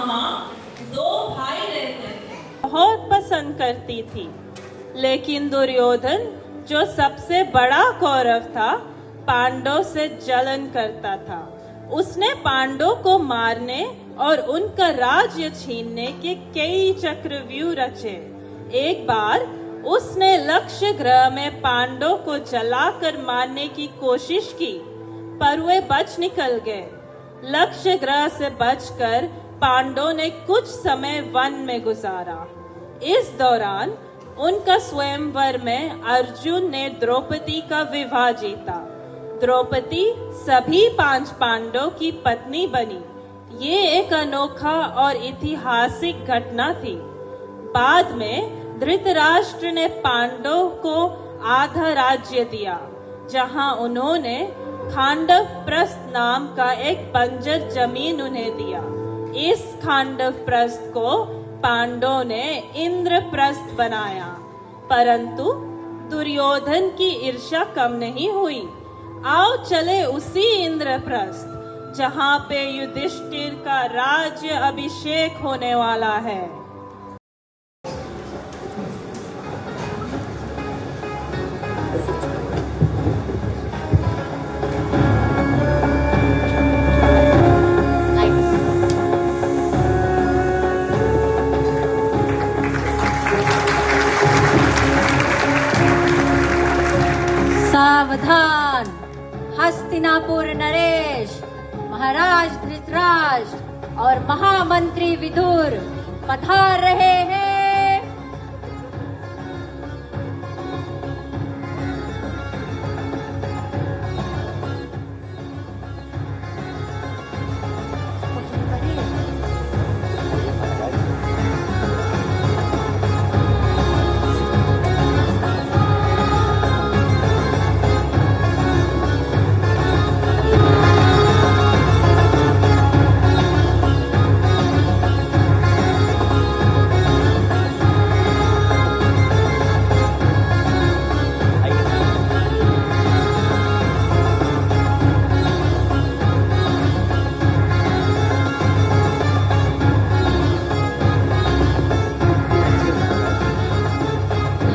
वहाँ 2 भाई रहते थे। बहुत पसंद करती थी, लेकिन दुर्योधन जो सबसे बड़ा कौरव था, पांडव से जलन करता था। उसने पांडव को मारने और उनका राज्य छीनने के कई चक्रव्यूह रचे। एक बार उसने लक्ष्य ग्रह में पांडव को जलाकर मारने की कोशिश की, पर वे बच निकल गए। लक्ष्य ग्रह से बचकर पांडव ने कुछ समय वन में गुजारा। इस दौरान उनका स्वयंवर में अर्जुन ने द्रौपदी का विवाह जीता। द्रौपदी सभी 5 पांडव की पत्नी बनी। ये एक अनोखा और ऐतिहासिक घटना थी। बाद में धृतराष्ट्र ने पांडव को आधा राज्य दिया, जहां उन्होंने खांडव प्रस्थ नाम का एक बंजर जमीन उन्हें दिया। इस खांडव प्रस्थ को पांडवों ने इंद्रप्रस्थ बनाया, परंतु दुर्योधन की ईर्ष्या कम नहीं हुई। आओ चले उसी इंद्रप्रस्थ जहां पे युधिष्ठिर का राज्य अभिषेक होने वाला है। सावधान! हस्तिनापुर नरेश, महाराज धृतराष्ट्र और महामंत्री विदुर पधार रहे हैं।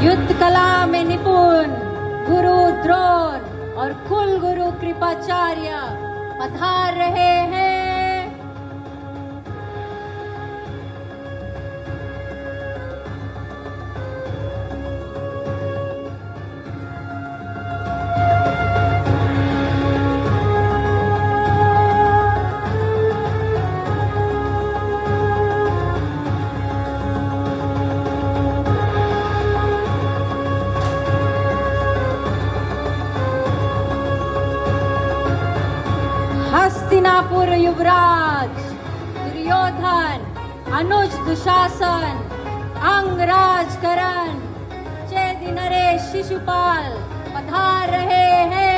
युद्ध कला में निपुण गुरु द्रोण और कुल गुरु कृपाचार्य पधार रहे हैं। हस्तिनापुर युवराज दुर्योधन, अनुज दुशासन, अंगराज करण, चेदि नरेश शिशुपाल पधार रहे हैं।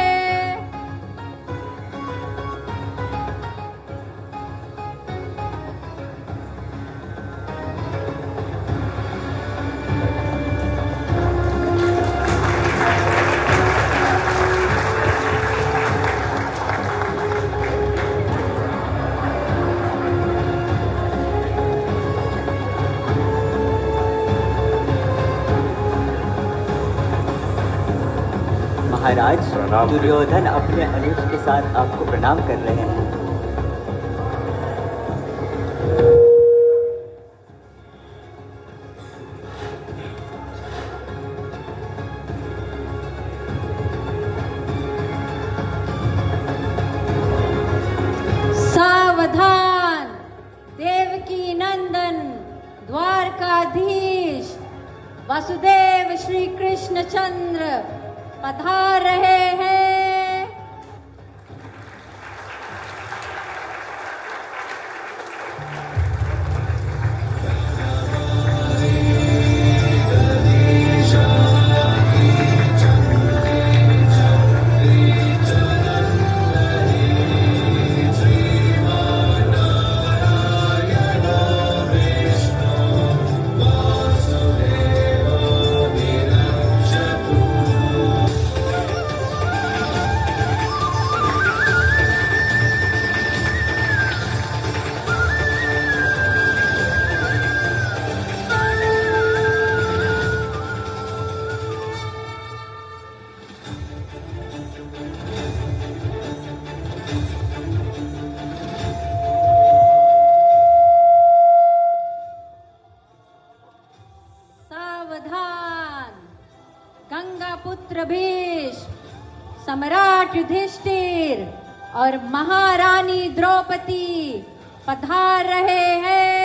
महाराज, दुर्योधन अपने अनुज के साथ आपको प्रणाम कर रहे हैं। सावधान! देवकी नंदन, द्वारकाधीश वसुदेव श्री कृष्ण चंद्र पधार रहे हैं। भीष्म, सम्राट युधिष्ठिर और महारानी द्रौपदी पधार रहे हैं।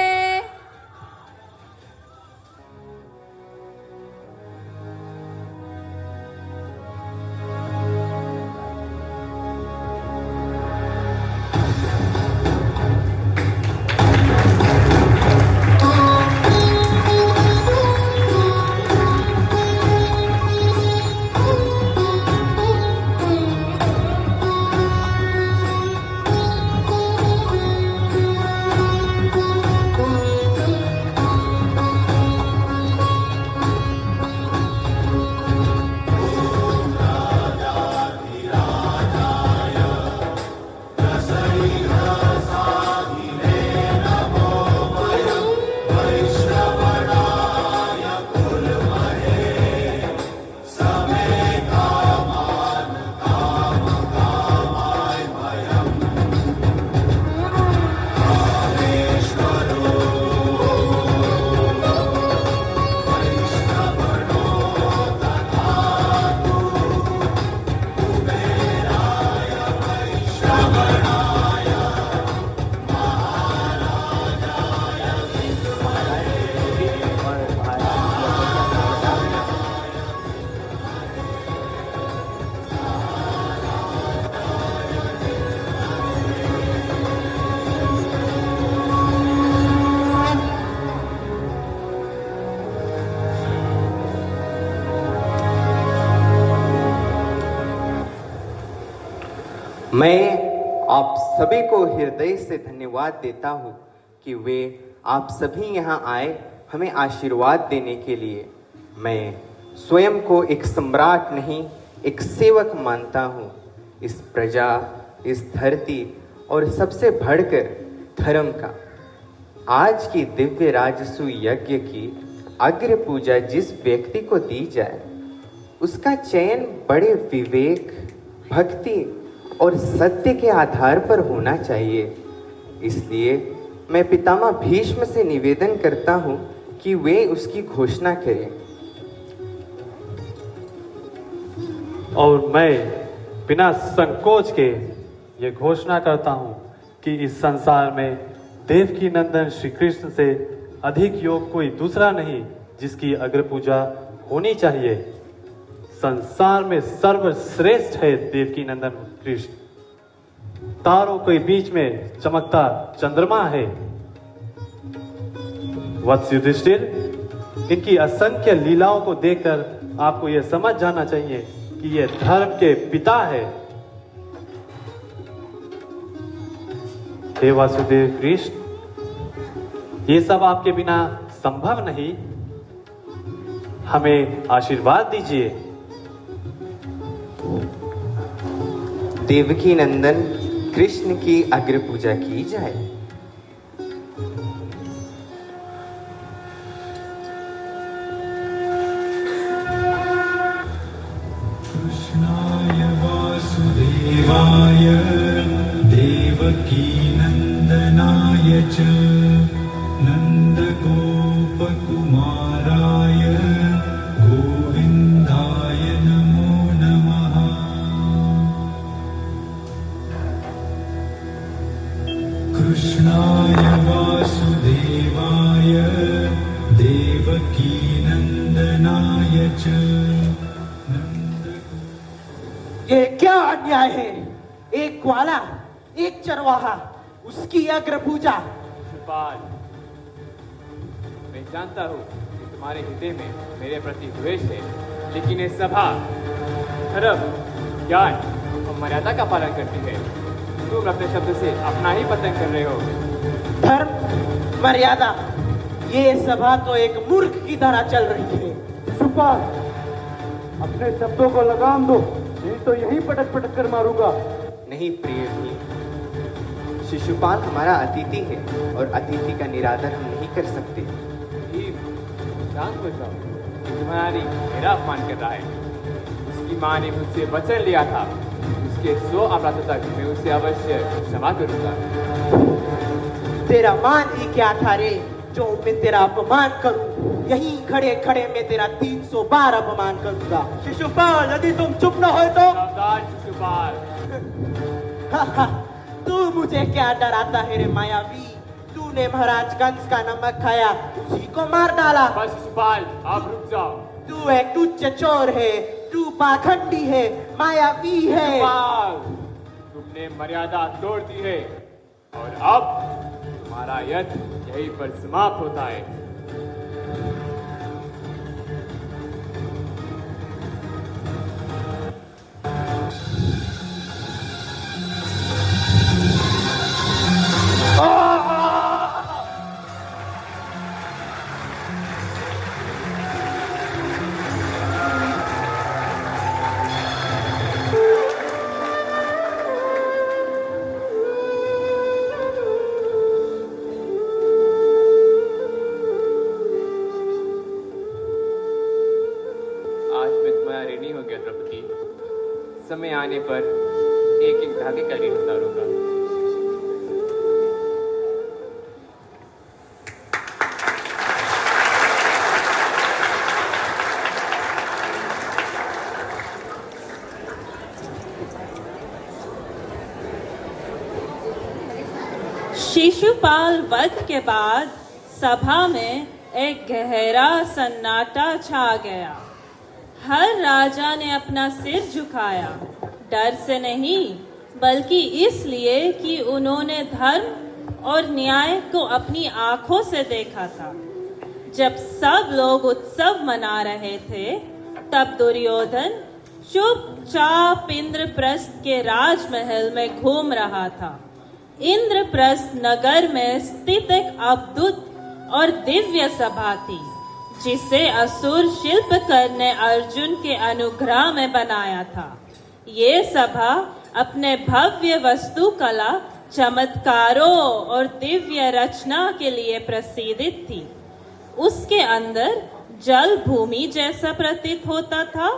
मैं आप सभी को हृदय से धन्यवाद देता हूँ कि वे आप सभी यहाँ आए हमें आशीर्वाद देने के लिए। मैं स्वयं को एक सम्राट नहीं, एक सेवक मानता हूँ। इस प्रजा, इस धरती और सबसे बढ़कर धर्म का। आज की दिव्य राजसु यज्ञ की अग्र पूजा जिस व्यक्ति को दी जाए, उसका चयन बड़े विवेक, भक्ति और सत्य के आधार पर होना चाहिए। इसलिए मैं पितामह भीष्म से निवेदन करता हूँ कि वे उसकी घोषणा करें। और मैं बिना संकोच के ये घोषणा करता हूँ कि इस संसार में देवकी नंदन श्री कृष्ण से अधिक योग कोई दूसरा नहीं जिसकी अग्र पूजा होनी चाहिए। संसार में सर्वश्रेष्ठ है देवकी नंदन कृष्ण, तारों के बीच में चमकता चंद्रमा है। वत्स युधिष्ठिर, इनकी असंख्य लीलाओं को देखकर आपको यह समझ जाना चाहिए कि यह धर्म के पिता है। हे वासुदेव कृष्ण, ये सब आपके बिना संभव नहीं। हमें आशीर्वाद दीजिए। देवकी नंदन कृष्ण की अग्र पूजा की जाए। कृष्णाय वासुदेवाय देवकी नंदनाय च नंदगोपकुमाराय गोविंदाय नमो नमः। कृष्णाय वासुदेवाय देवकी नंदनाय च ये क्या अन्याय है? एक ग्वाला, एक चरवाहा, उसकी अग्र पूजा। शिवपाल, मैं जानता हूँ कि तुम्हारे हृदय में मेरे प्रति द्वेष है, लेकिन ये सभा धर्म, ज्ञान और मर्यादा का पालन करती है। तुम अपने शब्द से अपना ही पतन कर रहे हो। धर्म, मर्यादा, ये सभा तो एक मूर्ख की तरह चल रही है। शिवपाल, अपने शब्दों को लगाम दो, नहीं तो यहीं पटक पटक कर मारूंगा। नहीं प्रिय भीम, शिशुपाल हमारा अतिथि है और अतिथि का निरादर हम नहीं कर सकते। भीम, शांत हो जाओ। ये तुम्हारी मेरा अपमान कर रहा है। उसकी माँ ने मुझसे वचन लिया था, उसके 100 अपराधों तक मैं उसे अवश्य क्षमा करूंगा। तेरा मान ही क्या था रे? जो मैं तेरा अपमान करूं, यहीं खड़े खड़े मैं तेरा 300 बार अपमान करूंगा। शिशुपाल, यदि तुम चुप न हो तो। सावधान शिशुपाल। तू मुझे क्या डराता है रे मायावी? तूने महाराज कंस का नमक खाया, उसी को मार डाला। बस शिशुपाल, आप रुक जाओ। तू एक तुच्छ चोर है, तू पाखंडी है, मायावी है। शिशुपाल, तुमने मर्यादा तोड़ दी है और अब तुम्हारा यज्ञ यहीं पर समाप्त होता है। समय आने पर एक एक धागे का ऋण उतारूंगा। शिशुपाल वध के बाद सभा में एक गहरा सन्नाटा छा गया। हर राजा ने अपना सिर झुकाया, डर से नहीं बल्कि इसलिए कि उन्होंने धर्म और न्याय को अपनी आंखों से देखा था। जब सब लोग उत्सव मना रहे थे, तब दुर्योधन चुपचाप इंद्रप्रस्थ के राजमहल में घूम रहा था। इंद्रप्रस्थ नगर में स्थित एक अद्भुत और दिव्य सभा थी, जिसे असुर शिल्पकार ने अर्जुन के अनुग्रह में बनाया था। ये सभा अपने भव्य वस्तुकला, चमत्कारों और दिव्य रचना के लिए प्रसिद्ध थी। उसके अंदर जल भूमि जैसा प्रतीत होता था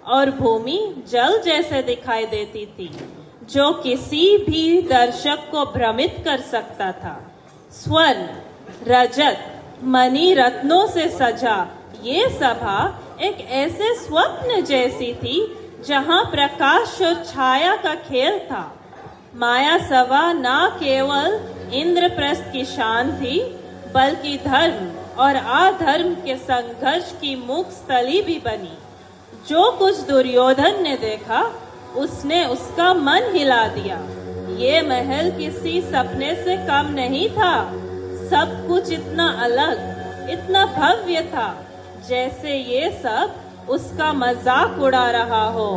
और भूमि जल जैसे दिखाई देती थी, जो किसी भी दर्शक को भ्रमित कर सकता था। स्वर्ण, रजत, मणि रत्नों से सजा ये सभा एक ऐसे स्वप्न जैसी थी जहां प्रकाश और छाया का खेल था। माया सभा न केवल इंद्रप्रस्थ की शान थी, बल्कि धर्म और अधर्म के संघर्ष की मुख स्थली भी बनी। जो कुछ दुर्योधन ने देखा, उसने उसका मन हिला दिया। ये महल किसी सपने से कम नहीं था। सब कुछ इतना अलग, इतना भव्य था, जैसे ये सब उसका मजाक उड़ा रहा हो।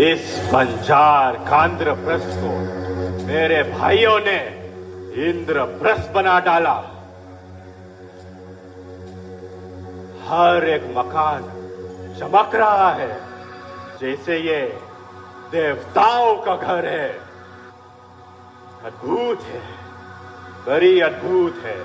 इस बंजार कांद्रप्रस्थ को मेरे भाइयों ने इंद्रप्रस्थ बना डाला। हर एक मकान चमक रहा है जैसे ये देवताओं का घर है। अद्भुत है, बड़ी अद्भुत है।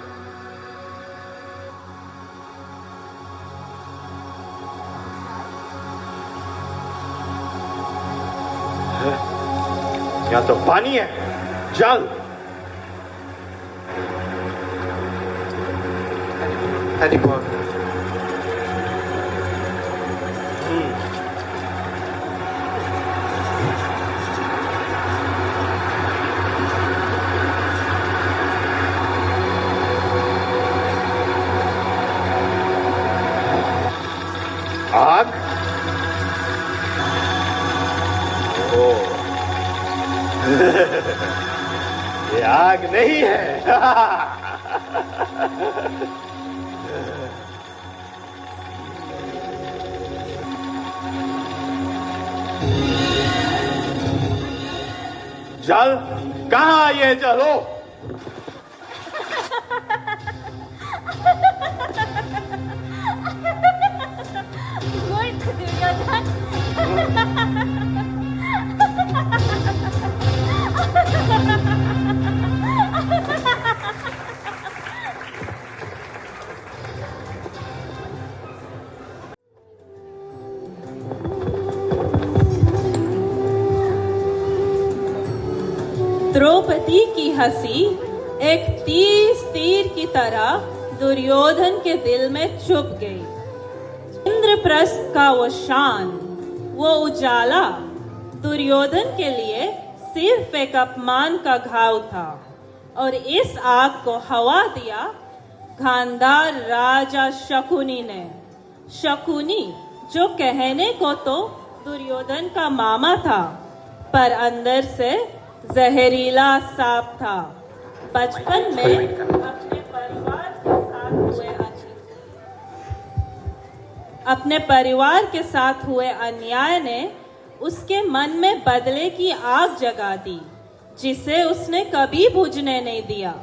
यहाँ तो पानी है, जल। हरि बोल। आग? ओ, ये आग नहीं है। जल कहाँ ये जलो? द्रौपदी की हंसी एक तीर की तरह दुर्योधन के दिल में चुभ गई। इंद्रप्रस्थ का वो शान, वो उजाला दुर्योधन के लिए सिर्फ एक अपमान का घाव था, और इस आग को हवा दिया गांधार राजा शकुनी ने। शकुनी जो कहने को तो दुर्योधन का मामा था, पर अंदर से जहरीला सांप था। बचपन में अपने परिवार के साथ हुए अन्याय ने उसके मन में बदले की आग जगा दी, जिसे उसने कभी बुझने नहीं दिया।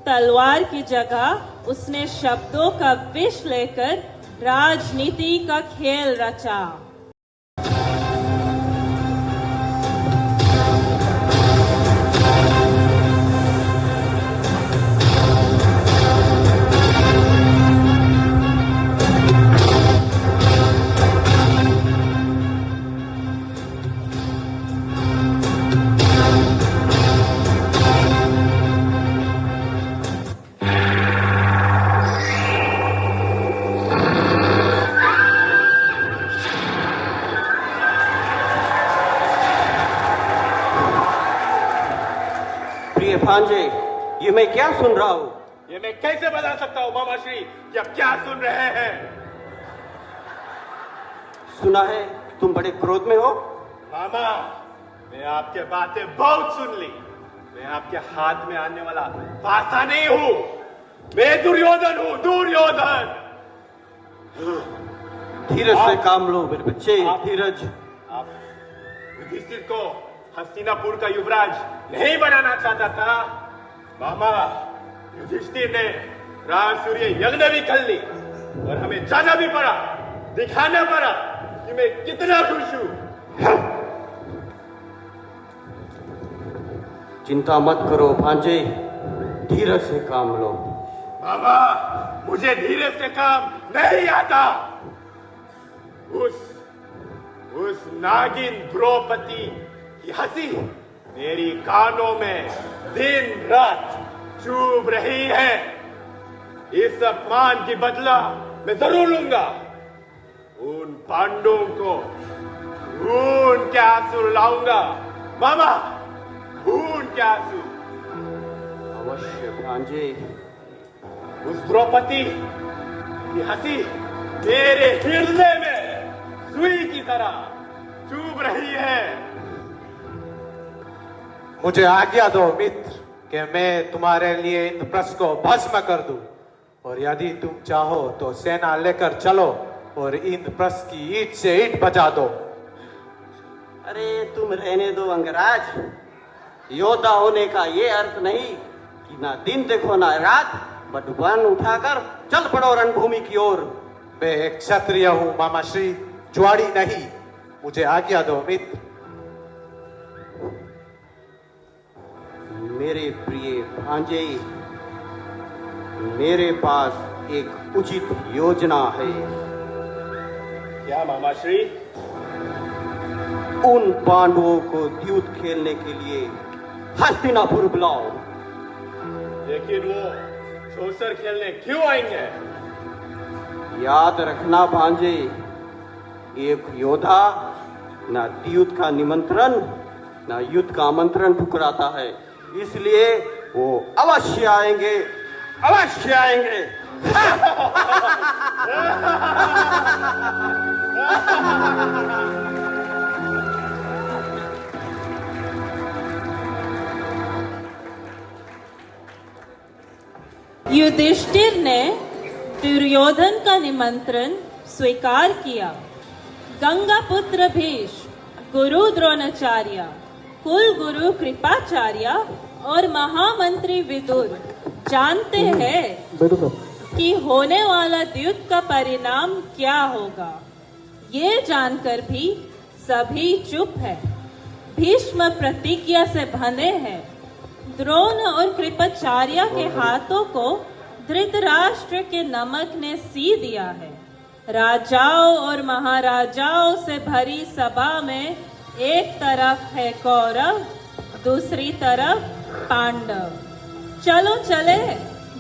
तलवार की जगह उसने शब्दों का विष लेकर राजनीति का खेल रचा। भांजे, ये मैं क्या सुन रहा हूँ? ये मैं कैसे बता सकता हूँ मामा श्री कि आप क्या सुन रहे हैं? सुना है तुम बड़े क्रोध में हो। मामा, मैं आपके बातें बहुत सुन ली। मैं आपके हाथ में आने वाला पासा नहीं हूँ। मैं दुर्योधन हूँ, दुर्योधन। धीरज से काम लो मेरे बच्चे, धीरज। आप युधिष्ठिर को हस्तिनापुर का युवराज नहीं बनाना चाहता था मामा। युधिष्ठिर ने राज सूर्य यज्ञ भी कर ली, और हमें जाना भी पड़ा, दिखाना पड़ा कि मैं कितना खुश हूं। चिंता मत करो भांजे, धीरज से काम लो। मामा, मुझे धीरज से काम नहीं आता। उस नागिन द्रौपदी की हंसी मेरी कानों में दिन रात चुभ रही है। इस अपमान की बदला मैं जरूर लूंगा। उन पांडवों को खून के आंसू लाऊंगा मामा, खून के आंसू। अवश्य भांजे। उस द्रौपदी की हंसी मेरे हृदय में सुई की तरह चुभ रही है। मुझे आज्ञा दो मित्र कि मैं तुम्हारे लिए इंद्रप्रस्थ को भस्म कर दूं, और यदि तुम चाहो तो सेना लेकर चलो और इंद्रप्रस्थ की ईंट से ईंट बजा दो। अरे तुम रहने दो अंगराज। योद्धा होने का ये अर्थ नहीं कि ना दिन देखो ना रात, बटुआन उठाकर चल पड़ो रणभूमि की ओर। मैं एक क्षत्रिय हूँ मामा श्री, ज्वाड़ी नहीं। मुझे आज्ञा दो मित्र। मेरे प्रिय भांजे, मेरे पास एक उचित योजना है। क्या मामा श्री? उन पांडवों को युद्ध खेलने के लिए हस्तिनापुर बुलाओ। लेकिन वो चौसर खेलने क्यों आएंगे? याद रखना भांजे, एक योद्धा ना युद्ध का निमंत्रण ना युद्ध का आमंत्रण ठुकराता है, इसलिए वो अवश्य आएंगे, अवश्य आएंगे। युधिष्ठिर ने दुर्योधन का निमंत्रण स्वीकार किया। गंगा पुत्र भीष्म, गुरु द्रोणाचार्य, कुल गुरु कृपाचार्य और महामंत्री विदुर जानते हैं कि होने वाला युद्ध का परिणाम क्या होगा। ये जानकर भी सभी चुप है। भीष्म प्रतिज्ञा से बंधे हैं। द्रोण और कृपाचार्य के हाथों को धृतराष्ट्र के नमक ने सी दिया है। राजाओं और महाराजाओं से भरी सभा में एक तरफ है कौरव, दूसरी तरफ पांडव। चलो चले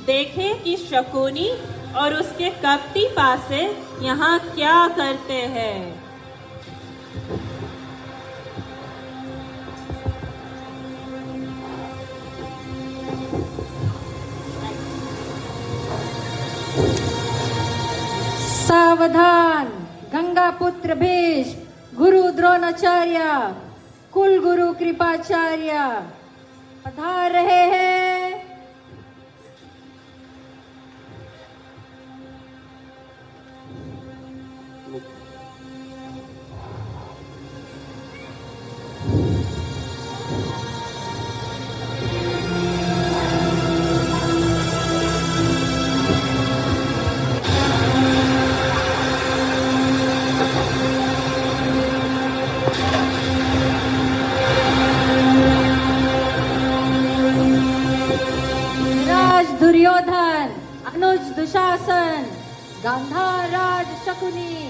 देखें कि शकुनी और उसके कपटी पासे यहाँ क्या करते हैं। सावधान, गंगा पुत्र भीष्म, गुरु द्रोणाचार्य, कुल गुरु कृपाचार्य पधार रहे हैं। दुर्योधन, अनुज दुशासन, गांधार राज शकुनी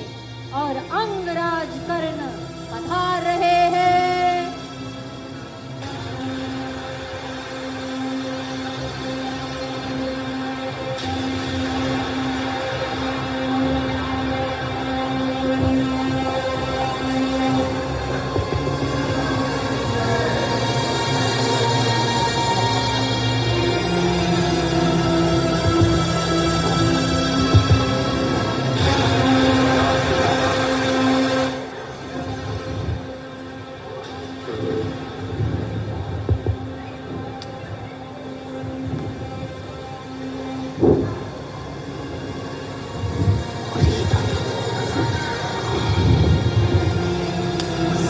और अंगराज कर्ण पधार रहे हैं।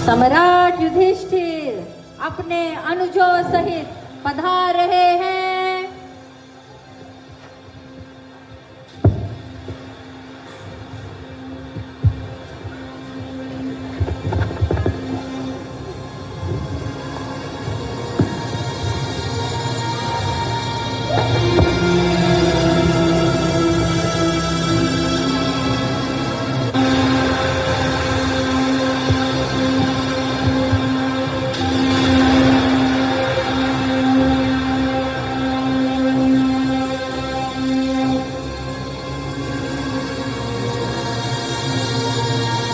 सम्राट युधिष्ठिर अपने अनुजों सहित पधार रहे हैं।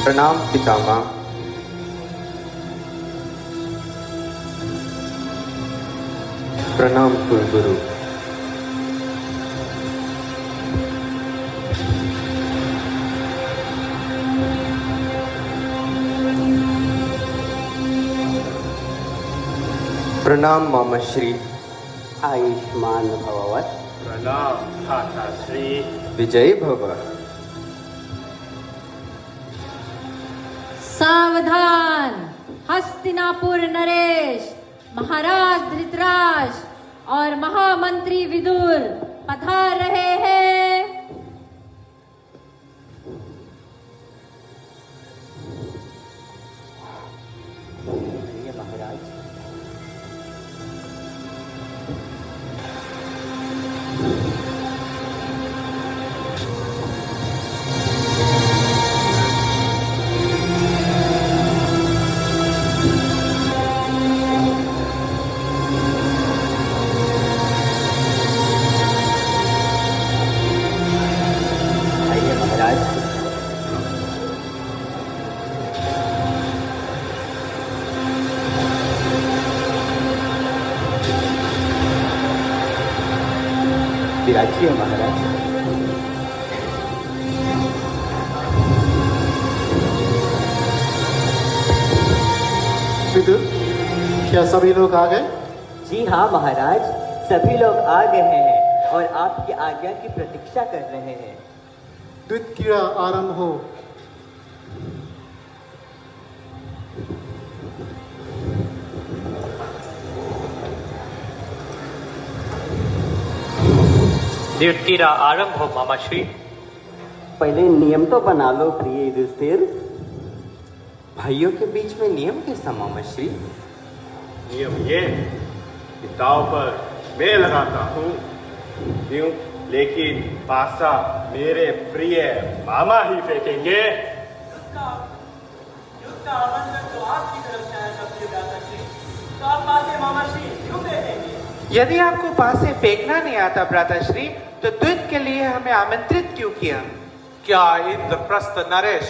प्रणाम पितामह। प्रणाम कुलगुरु। प्रणाम मामाश्री। आयुष्मान भव। प्रणाम भ्राताश्री। विजयी भव। सावधान, हस्तिनापुर नरेश, महाराज धृतराष्ट्र और महामंत्री विदुर पधार रहे हैं। महाराज, विराजिए महाराज। विदुर, क्या सभी लोग आ गए? जी हाँ महाराज, सभी लोग आ गए हैं और आपकी आज्ञा की प्रतीक्षा कर रहे हैं। द्वित क्रीड़ा आरंभ हो। द्वित क्रीड़ा आरंभ हो मामाश्री। पहले नियम तो बना लो प्रिय युधिष्ठिर। भाइयों के बीच में नियम कैसा मामाश्री? नियम ये कि दांव पर मैं लगाता हूँ, क्यों? लेकिन पासा मेरे प्रिय मामा ही फेंकेंगे। युद्ध का आमंत्रण तो आपकी तरफ से आया सबसे ज्यादा। तो आप पासे मामा श्री क्यों फेंकेंगे? यदि आपको पासे फेंकना नहीं आता भ्राताश्री, तो द्वित के लिए हमें आमंत्रित क्यों किया? क्या इंद्रप्रस्थ नरेश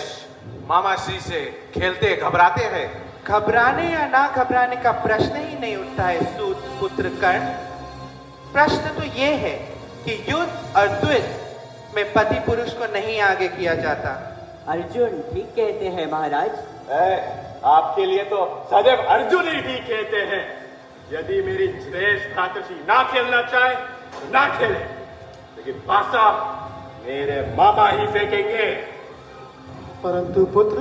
मामा श्री से खेलते घबराते हैं? घबराने या ना घबराने का प्रश्न ही नहीं उठता है सूत पुत्र कर्ण। प्रश्न तो ये है कि युद्ध और द्वित में पति पुरुष को नहीं आगे किया जाता। अर्जुन ठीक कहते हैं महाराज। आपके लिए तो सदैव अर्जुन ही ठीक कहते हैं। यदि मेरी श्रेष्ठ भ्रातृषि ना खेलना चाहे तो ना खेले, लेकिन पासा मेरे मामा ही फेंकेंगे। परंतु पुत्र,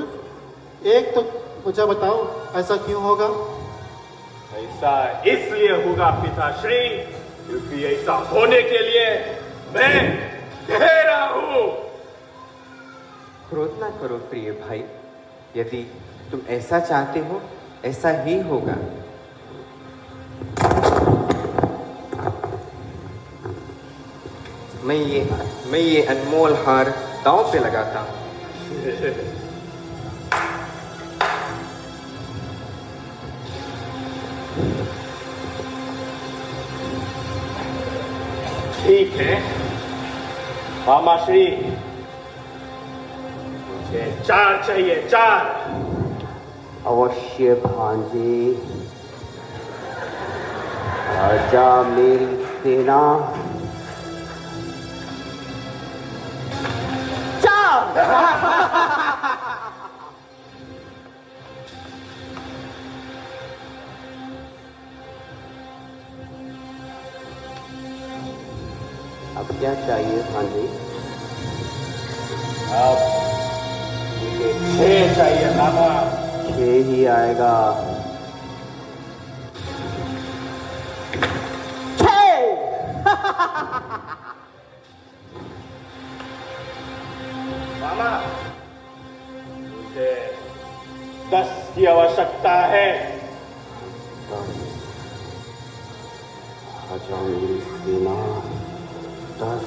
एक तो मुझे बताओ, ऐसा क्यों होगा? ऐसा इसलिए होगा पिताश्री, क्योंकि ऐसा होने के लिए मैं कह रहा हूं। क्रोध ना करो प्रिय भाई, यदि तुम ऐसा चाहते हो ऐसा ही होगा। मैं ये अनमोल हार दांव पे लगाता हूं। ठीक है मामा श्री, मुझे 4 चाहिए, 4। अवश्य भांजे, राजा मेरी सेना 4। अब क्या चाहिए भांजे? अब मुझे 6 चाहिए मामा। 6 ही आएगा। 6। मामा, मुझे 10 की आवश्यकता है। राजा मेरी सेना 10।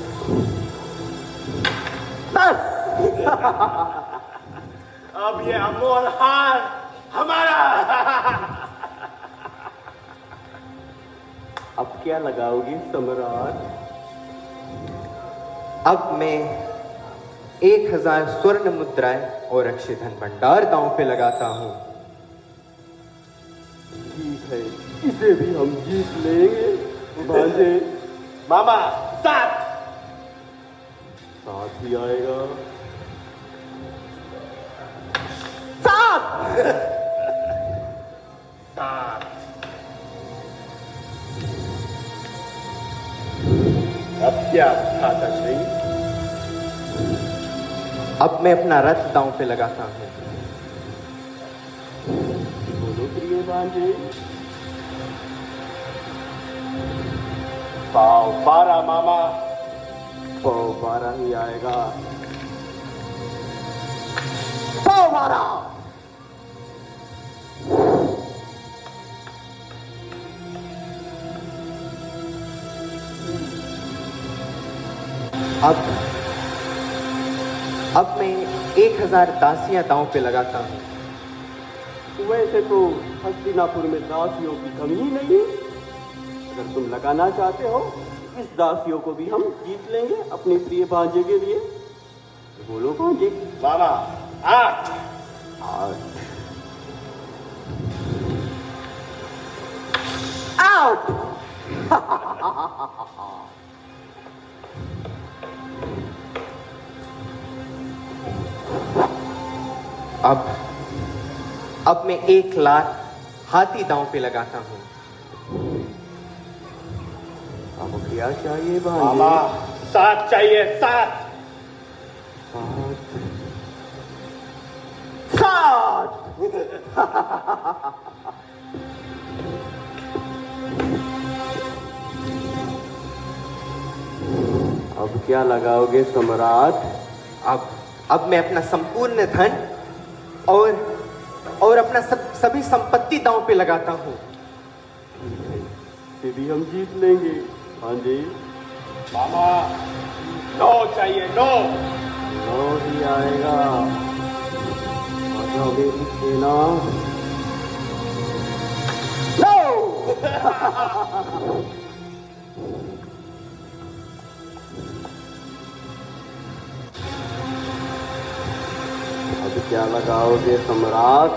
अब ये अमोल हार हमारा। अब क्या लगाओगे सम्राट? अब मैं 1000 स्वर्ण मुद्राएं और अक्षय धन भंडार दांव पे लगाता हूं। ठीक है, इसे भी हम जीत लेंगे भांजे। मामा 7 ही आएगा। 7। अब क्या खाता श्री? अब मैं अपना रथ दांव पे लगाता हूं। बोलो प्रिय भांजे। पाव 12 मामा। पाव 12 ही आएगा। पाव 12। अब मैं 1000 दासियां दांव पे लगाता हूं। वैसे तो हस्तिनापुर में दासियों की कमी ही नहीं है। अगर तुम लगाना चाहते हो, इस दासियों को भी हम जीत लेंगे अपने प्रिय भांजे के लिए। बोलो भांजे। मामा 8। 8। अब मैं 1 लाख हाथी दांव पे लगाता हूं। अब क्या चाहिए भांजे? मामा 7 चाहिए, 7। अब क्या लगाओगे सम्राट? अब मैं अपना संपूर्ण धन और अपना सभी संपत्ति दांव पे लगाता हूं। ये भी हम जीत लेंगे भांजे। मामा 9 चाहिए, 9। 9 ही आएगा। आजा मेरी सेना। 9। अब क्या लगाओगे सम्राट?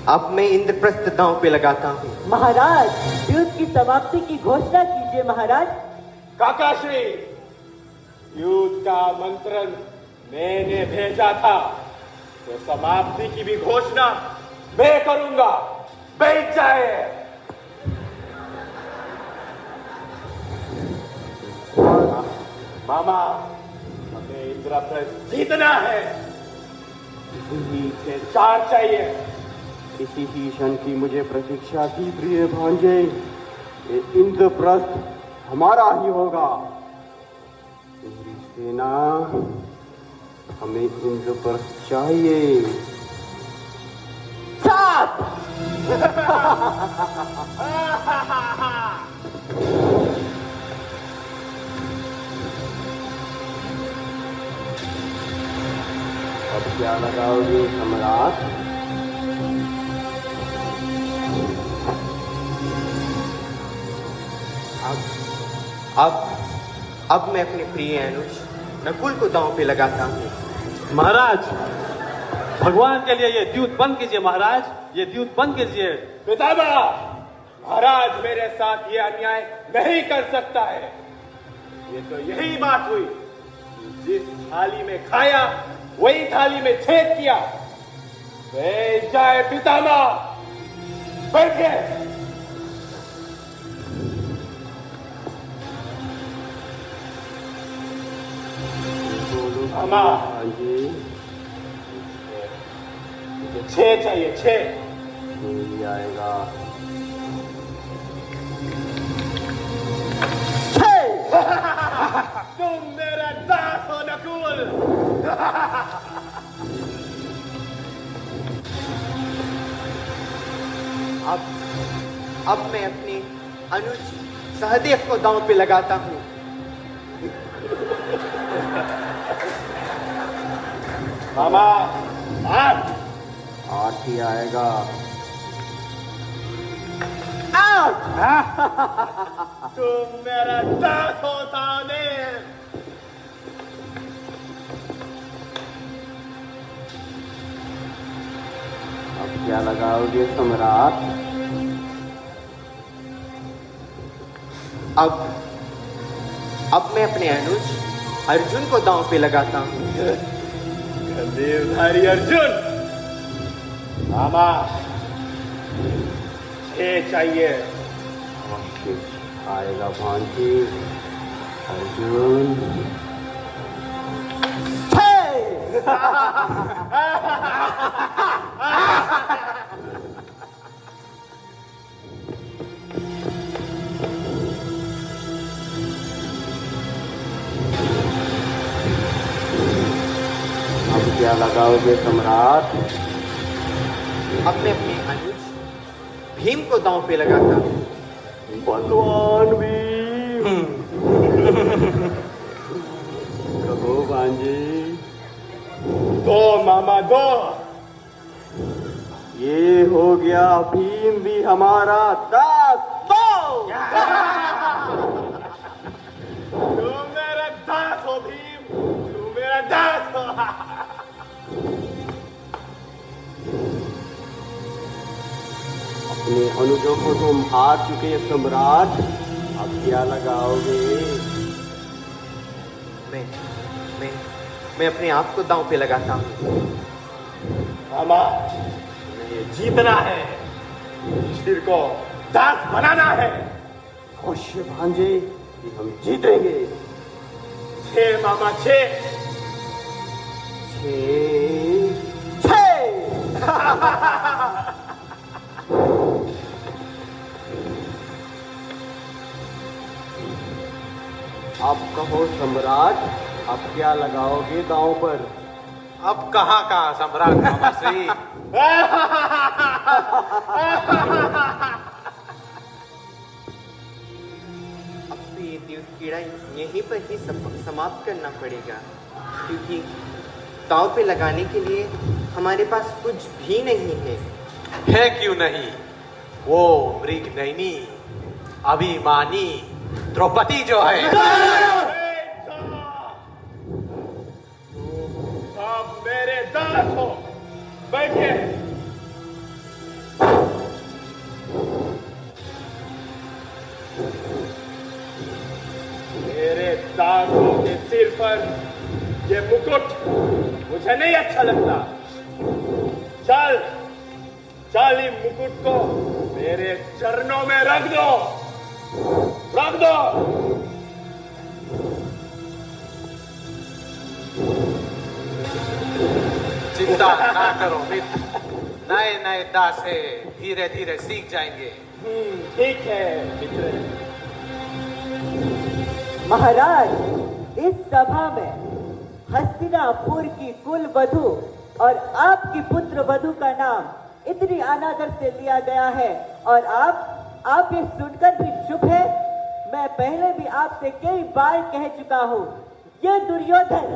अब मैं इंद्रप्रस्थ दांव पे लगाता हूँ। महाराज, युद्ध की समाप्ति की घोषणा कीजिए महाराज। काकाश्री, युद्ध का मंत्रण मैंने भेजा था, तो समाप्ति की भी घोषणा मैं करूंगा। बैठ जाए। मामा, हमें इंद्रप्रस्थ जीतना है। इसी से 4 चाहिए। इसी ही क्षण की मुझे प्रतीक्षा थी प्रिय भांजे। ये इंद्रप्रस्थ हमारा ही होगा। मेरी सेना, हमें इंद्रप्रस्थ चाहिए। 7 अब क्या लगाओगे सम्राट? अब मैं अपने प्रिय अनुज नकुल को दांव पे लगाता हूँ। महाराज, भगवान के लिए ये द्यूत बंद कीजिए महाराज, ये द्यूत बंद कीजिए। पितामह, महाराज मेरे साथ ये अन्याय नहीं कर सकता है। ये तो यही बात हुई, जिस थाली में खाया वही थाली में छेद किया। बैठ जाए पितामह, बैठिए। मामा, मुझे 6 चाहिए, 6 मिल जाएगा। 6 तुम मेरा दास हो नकुल। अब मैं अपने अनुज सहदेव को दांव पे लगाता हूँ। मामा, 8 ही आएगा। 8 तुम मेरा दास हो सहदेव। अब क्या लगाओगे सम्राट? अब मैं अपने अनुज अर्जुन को दांव पे लगाता हूँ। देवधारी अर्जुन। मामा, 6 चाहिए। आएगा भांजी। अर्जुन। 6 अब क्या लगाओगे सम्राट? अब मैं अपने अनुज भीम को दांव पे लगाता हूँ। बलवान भीम। कहो भांजी। 2 मामा, 2। ये हो गया भीम भी हमारा दास। 2 तुम मेरा दास हो भीम, तुम मेरा दास हो। अपने अनुजों को तुम हार चुके सम्राट। अब क्या लगाओगे? मैं अपने आप को दांव पे लगाता हूँ। मामा, ये जीतना है, युधिष्ठिर को दास बनाना है। अवश्य भांजे, कि हम जीतेंगे। 6 मामा, 6 अब कहो सम्राट, अब क्या लगाओगे दांव पर? अब कहाँ का सम्राट मामाश्री। अब तो ये कीड़ा यहीं पर ही समाप्त करना पड़ेगा, दांव पे लगाने के लिए हमारे पास कुछ भी नहीं है। है क्यों नहीं? वो मृग नैनी अभिमानी द्रौपदी जो है। आप मेरे दास हो, बैठिए। मेरे दासों के सिर पर ये मुकुट मुझे नहीं अच्छा लगता। चल चल, इन मुकुट को मेरे चरणों में रख दो, रख दो। चिंता ना करो मित्र, नए नए दास है, धीरे धीरे सीख जाएंगे। ठीक है मित्र। महाराज, इस सभा में हस्तिनापुर की कुल वधू और आपकी पुत्र वधू का नाम इतनी अनादर से लिया गया है और आप ये सुनकर भी चुप है। मैं पहले भी आपसे कई बार कह चुका हूँ, ये दुर्योधन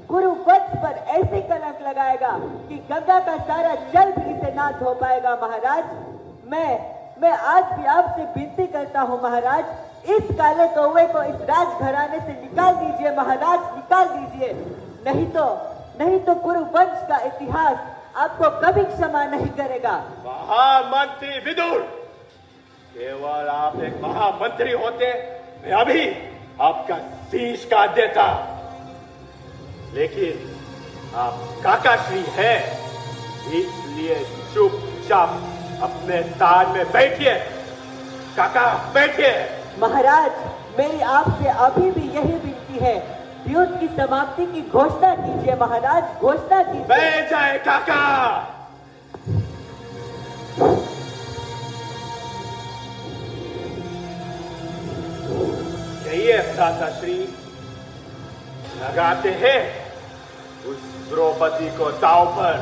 गुरु वंश पर ऐसे कलंक लगाएगा कि गंगा का सारा जल भी इसे ना धो पाएगा। महाराज, मैं आज भी आपसे विनती करता हूँ महाराज, इस काले कौवे को इस राजघराने से निकाल दीजिए महाराज, निकाल दीजिए। नहीं तो गुरु वंश का इतिहास आपको कभी क्षमा नहीं करेगा। महामंत्री विदुर, केवल आप एक महामंत्री होते मैं अभी आपका शीश काट देता, लेकिन आप काकाश्री है, इसलिए चुपचाप अपने स्थान में बैठिए। काका बैठिए। महाराज, मेरी आपसे अभी भी यही विनती है, युद्ध की समाप्ति की घोषणा कीजिए महाराज, घोषणा कीजिए। बैठ जाए काका। कहिए भ्राताश्री, लगाते हैं उस द्रौपदी को दांव पर।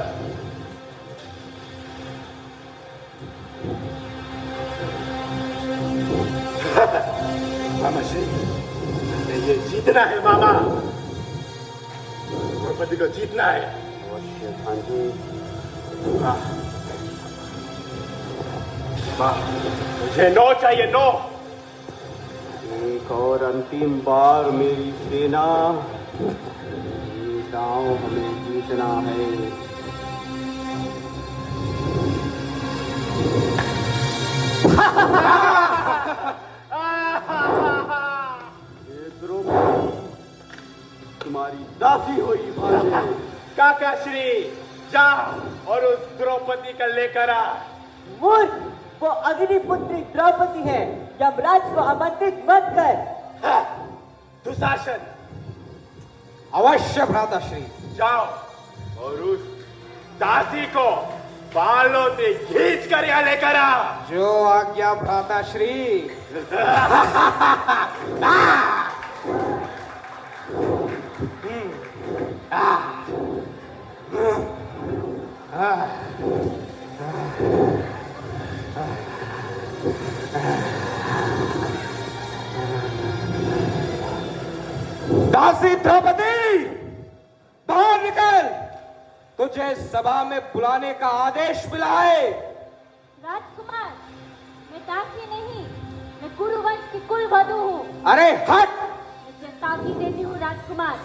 मामा श्री, ये जीतना है मामा, द्रौपदी को जीतना है। मुझे नो चाहिए, नो। एक और अंतिम बार मेरी सेना, ये दांव हमें जीतना है। ये द्रौपदी तुम्हारी दासी हुई भांजे। काका श्री, जाओ और उस द्रौपदी का लेकर आ। मूर्ख, वो अग्निपुत्री द्रौपदी है, यमराज को आमंत्रित मत कर। दुशासन, अवश्य भ्राताश्री। जाओ और उस दासी को बालों से खींच कर यहाँ लेकर आ। जो आज्ञा भ्राताश्री। दासी द्रौपदी, बाहर निकल, तुझे सभा में बुलाने का आदेश मिला है। राजकुमार, मैं दासी नहीं, मैं कुरुवंश की कुल वधू हूँ। अरे हट! मैं चेतावनी देती हूँ राजकुमार,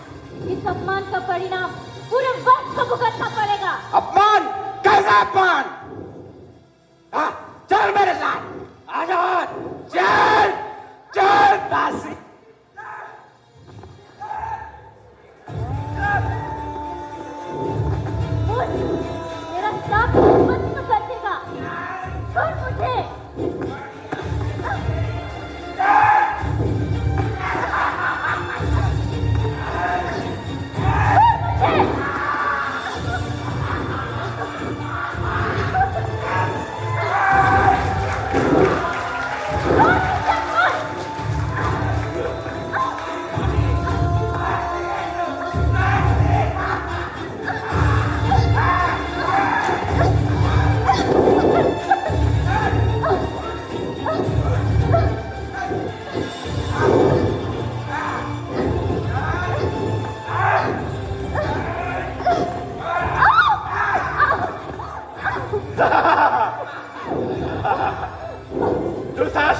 इस अपमान का परिणाम पूरे वंश को भुगतना पड़ेगा। अपमान? कैसा अपमान? हाँ, चल मेरे साथ, आजा, चल चल दासी। मेरा साथ भस्म कर देगा, छोड़ मुझे।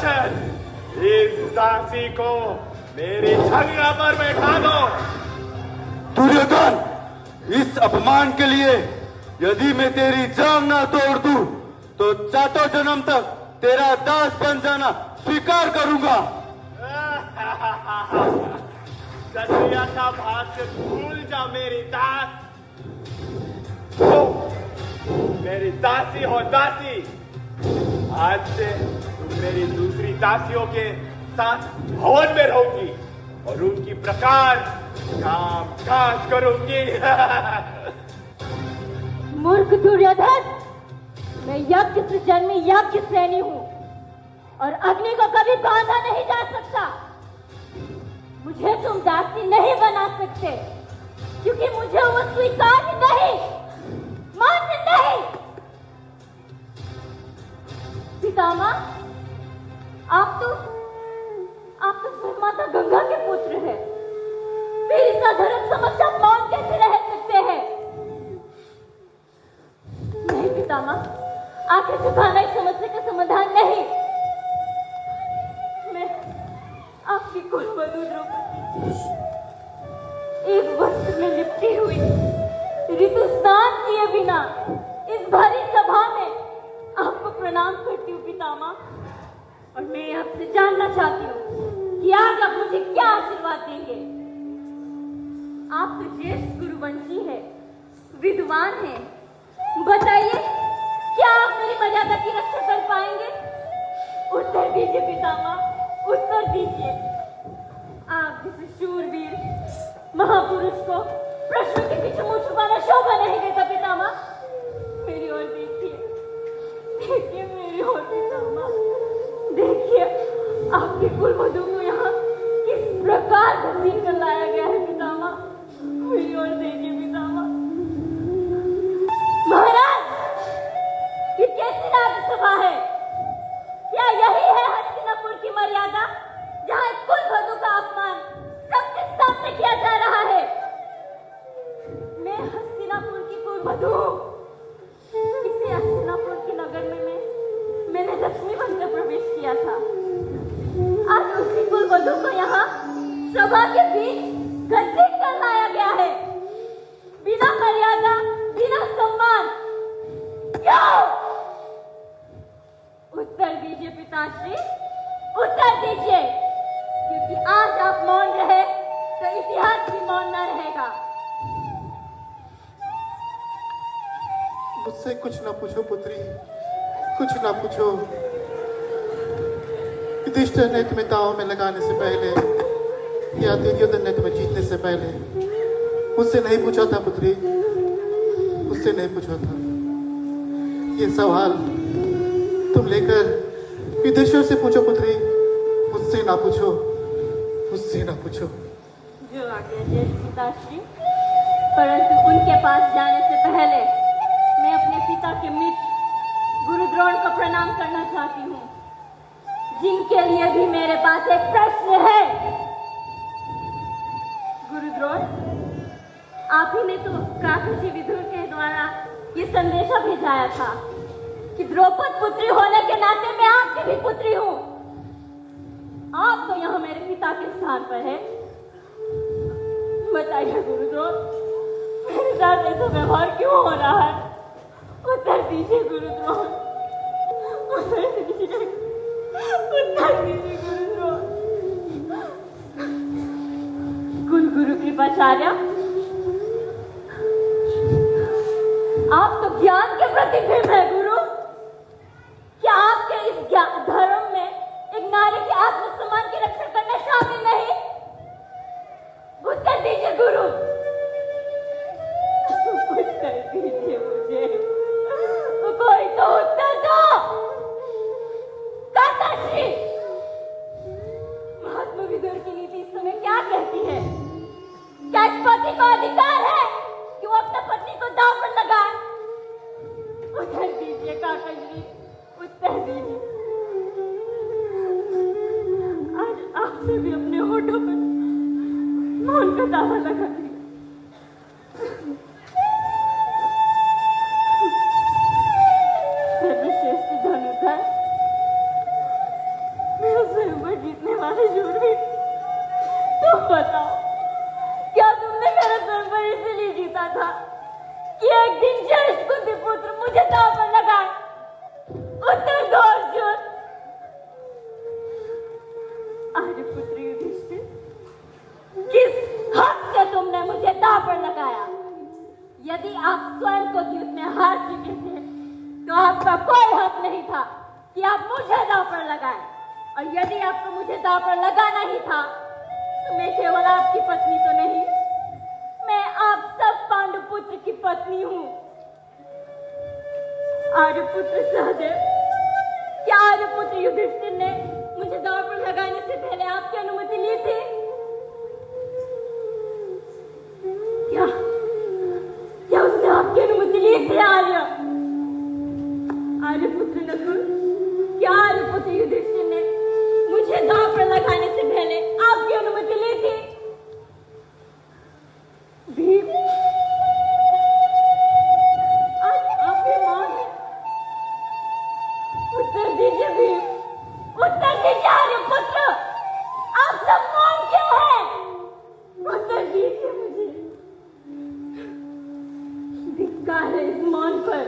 दुशासन, इस दासी को मेरी छंगा पर बैठा दो। दुर्योधन, इस अपमान के लिए यदि मैं तेरी जांग ना तोड़ दूं, तो चाटो जन्म तक तेरा दास बन जाना स्वीकार करूंगा। क्षत्रिय का भाग्य भूल जा मेरी दास। तो मेरी दासी हो दासी। आज से तुम मेरी दूसरी दासियों के साथ भवन में रहोगी और उनकी प्रकार काम काज करूंगी। मूर्ख दुर्योधन, मैं यज्ञ से जन्मी यज्ञ श्रेणी हूं और अग्नि को कभी बांधा नहीं जा सकता। मुझे तुम दासी नहीं बना सकते क्योंकि मुझे वो स्वीकार नहीं, मान्य नहीं। पितामह, आप तो माता गंगा के पुत्र हैं। फिर इस अधर्म समस्या मौन कैसे रह सकते हैं? नहीं पितामह, आंखें झुकाना इस समस्या का समाधान नहीं। मैं आपकी कुलवधू द्रौपदी एक वस्त्र में लिपटी हुई, ऋतु स्नान किए बिना इस भरी सभा में आपको प्रणाम करती हूँ पितामह। और मैं आपसे जानना चाहती हूँ कि आज आप मुझे क्या आशीर्वाद देंगे। आप तो ज्येष्ठ गुरुवंशी है, विद्वान है। बताइए, क्या आप मेरी मर्यादा की रक्षा कर पाएंगे? उत्तर दीजिए पितामह, उत्तर दीजिए। आप जैसे शूरवीर महापुरुष को प्रश्नों के पीछे मुंह छुपाना शोभा नहीं देता पितामह। मेरी ओर देखिए, देखिए मेरी ओर पितामह। देखिए आपकी कुलवधू को यहाँ किस प्रकार घसीट कर लाया गया है पितामह। मेरी ओर देखिए पितामह। महाराज, ये कैसी राज्यसभा है? क्या यही है हस्तिनापुर की मर्यादा, जहाँ एक कुलवधू का अपमान सबके सामने किया जा रहा है? मैं हस्तिनापुर की कुलवधू हूँ। इसी हस्तिनापुर के नगर में मैंने लक्ष्मी बनकर प्रवेश किया था। आज उसी कुलवधू को यहाँ सभा के बीच घसीट कर लाया गया है, बिना मर्यादा, बिना सम्मान। क्यों? उत्तर दीजिए पिताश्री, उत्तर दीजिए, क्योंकि आज आप मौन रहे तो इतिहास भी मौन न रहेगा। मुझसे कुछ ना पूछो पुत्री, कुछ ना पूछो। युधिष्ठिर ने तुम्हें दांव में लगाने से पहले या दुर्योधन ने तुम्हें जीतने से पहले मुझसे नहीं पूछा था पुत्री, मुझसे नहीं पूछा था। ये सवाल तुम लेकर युधिष्ठिर से पूछो पुत्री, मुझसे ना पूछो, मुझसे ना पूछो। जो आज्ञा ज्येष्ठ पिताश्री, परंतु उनके पास जाने से पहले मैं अपने पिता के मित्र गुरु द्रोण को प्रणाम करना चाहती हूँ, जिनके लिए भी मेरे पास एक प्रश्न है। गुरु द्रोण, आप ही ने तो काकुजी विदुर के द्वारा ये संदेशा भेजाया था कि द्रौपद पुत्री होने के नाते मैं आपकी भी पुत्री हूँ। आप तो यहाँ मेरे पिता के स्थान पर है। बताइए गुरु द्रोण, मेरे साथ ऐसा व्यवहार क्यों हो रहा है? उत्तर दीजिए गुरु द्रोण, उत्तर दीजिए, उत्तर दीजिए गुरु द्रोण। कुल गुरु कृपाचार्य, आप तो ज्ञान के प्रतिबिंब है गुरु। क्या आपके इस धर्म में एक नारी के आत्मसम्मान की रक्षा करना शामिल नहीं? उत्तर दीजिए गुरु, उत्तर दीजिए मुझे, कोई तो उत्तर दो। काकाश्री, महात्मा विदुर की नीति इस समय क्या कहती है? क्या इस पति को अधिकार है कि वो अपना पत्नी को दांव पर लगाए? उत्तर दीजिए काकाश्री, उत्तर दीजिए। आज आपने भी अपने होठों पर मौन का दावा लगा दिया। सर्वश्रेष्ठ धनुधर, तुम्हारे शूरवीर, तुम बताओ, क्या तुमने मेरा सर पर इसलिए जीता था कि एक दिन जैश पुत्र मुझे दांव पर लगाए? उत्तर दो अर्जुन। आर्यपुत्र युधिष्ठिर, किस हक से तुमने मुझे दांव पर लगाया? यदि आप स्वयं को युद्ध में हार चुके थे तो आपका कोई हक नहीं था कि आप मुझे दांव पर लगाएं। और यदि आपको मुझे दांव पर लगाना ही था तो मैं केवल आपकी पत्नी तो नहीं, मैं आप सब पांडुपुत्र की पत्नी हूँ। आर्यपुत्र सहदेव, क्या आर्यपुत्र युधिष्ठिर ने मुझे दांव पर लगाने से पहले आपकी अनुमति ली थी? क्या उसने आपकी अनुमति ली थी? आर्यपुत्र नकुल, क्या आर्यपुत्र युधिष्ठिर ने मुझे दांव पर लगाने से पहले आपकी अनुमति ली थी? भीम, आज आपकी मां है। उत्तर दीजिए भीम, उत्तर दीजिए आर्यपुत्र, आप सब मौन क्यों हैं? उत्तर दीजिए मुझे। धिक्कार है इस मौन पर,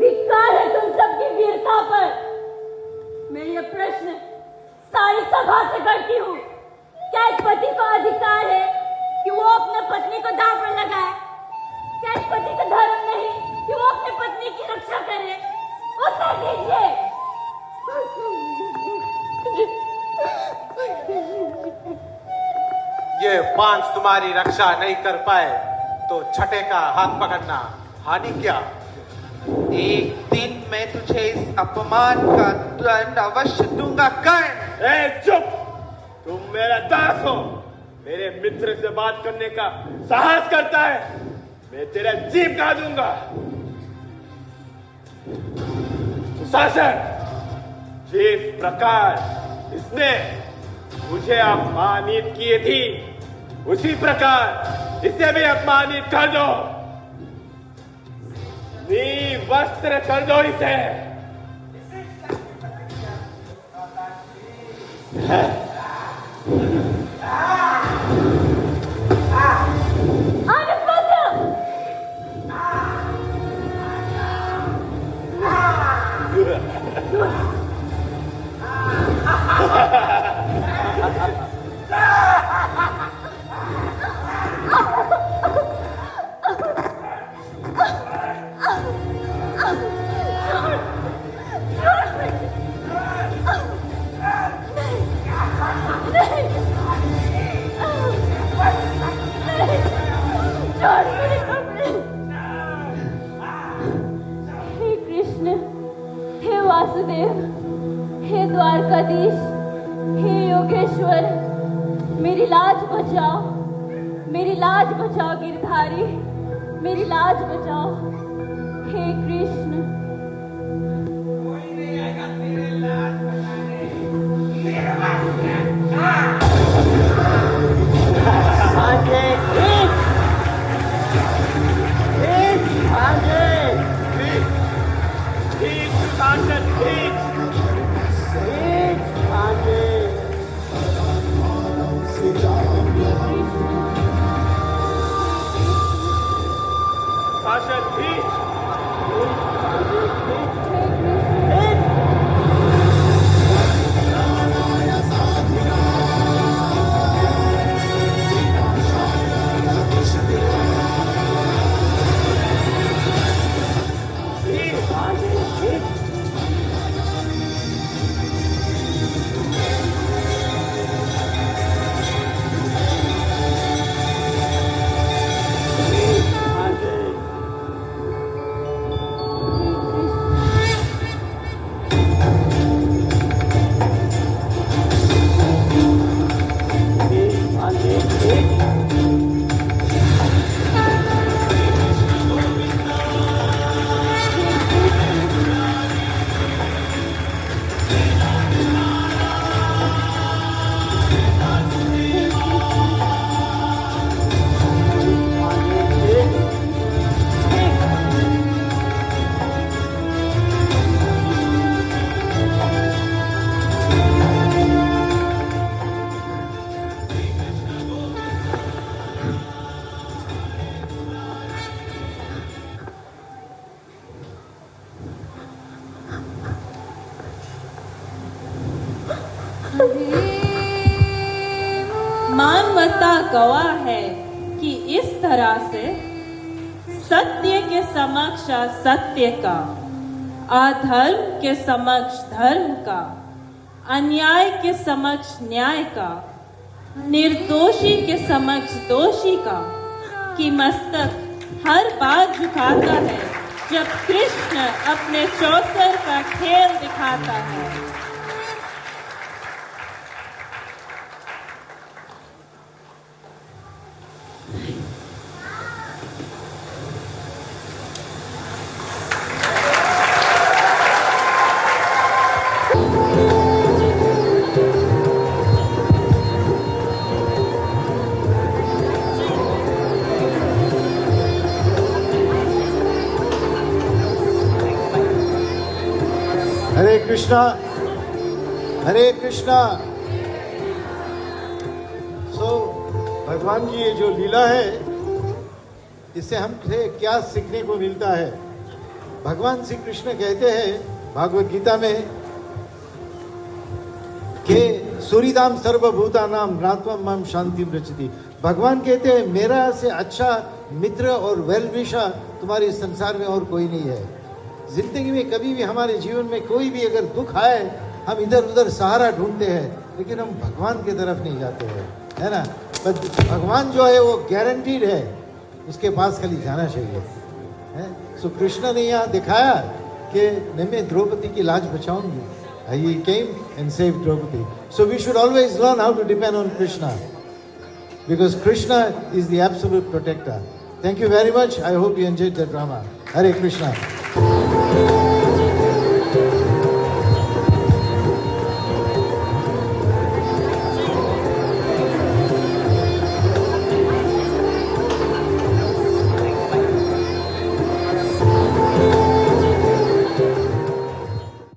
धिक्कार है तुम सबकी वीरता पर। मैं ये प्रश्न सारी सभा से करती हूँ, क्या इस पति को अधिकार है कि वो अपने पत्नी को दांव पर लगाए? क्या इस पति का धर्म नहीं कि वो अपने पत्नी की रक्षा करे? उत्तर दीजिए। ये पांच तुम्हारी रक्षा नहीं कर पाए तो छठे का हाथ पकड़ना हानि क्या? एक दिन मैं तुझे इस अपमान का दंड अवश्य दूंगा कर्ण। ए चुप! तुम मेरा दास हो, मेरे मित्र से बात करने का साहस करता है, मैं तेरा जीभ काट दूंगा। सुशासन, जिस प्रकार इसने मुझे अपमानित किए थी उसी प्रकार इसे भी अपमानित कर दो, वस्त्र कर दो इसे। हे कृष्ण, हे वासुदेव, हे द्वारकाधीश, हे योगेश्वर, मेरी लाज बचाओ, मेरी लाज बचाओ गिरधारी, मेरी लाज बचाओ। हे कृष्ण, कोई नहीं आएगा तेरे लाज बचाने। मानवता गवाह है कि इस तरह से सत्य के समक्ष असत्य का, अधर्म के समक्ष धर्म का, अन्याय के समक्ष न्याय का, निर्दोषी के समक्ष दोषी का कि मस्तक हर बार झुकाता है जब कृष्ण अपने चौसर का खेल दिखाता है। हरे कृष्णा, हरे कृष्णा। भगवान की ये जो लीला है, इससे हमसे क्या सीखने को मिलता है? भगवान श्री कृष्ण कहते हैं भागवत गीता में कि सूर्यदाम सर्वभूतानाम नात्वम मम शांति रचति। भगवान कहते हैं मेरा से अच्छा मित्र और वेल विशर तुम्हारे संसार में और कोई नहीं है। जिंदगी में कभी भी हमारे जीवन में कोई भी अगर दुख आए, हम इधर उधर सहारा ढूंढते हैं, लेकिन हम भगवान की तरफ नहीं जाते हैं, है ना? पर भगवान जो है वो गारंटीड है, उसके पास खाली जाना चाहिए, है? सो कृष्ण ने यहाँ दिखाया कि मैं द्रौपदी की लाज बचाऊंगी। He came and saved Draupadi. So we should always learn how to depend on Krishna, because Krishna is the absolute protector. Thank you very much. I hope you enjoyed the drama. Hare Krishna.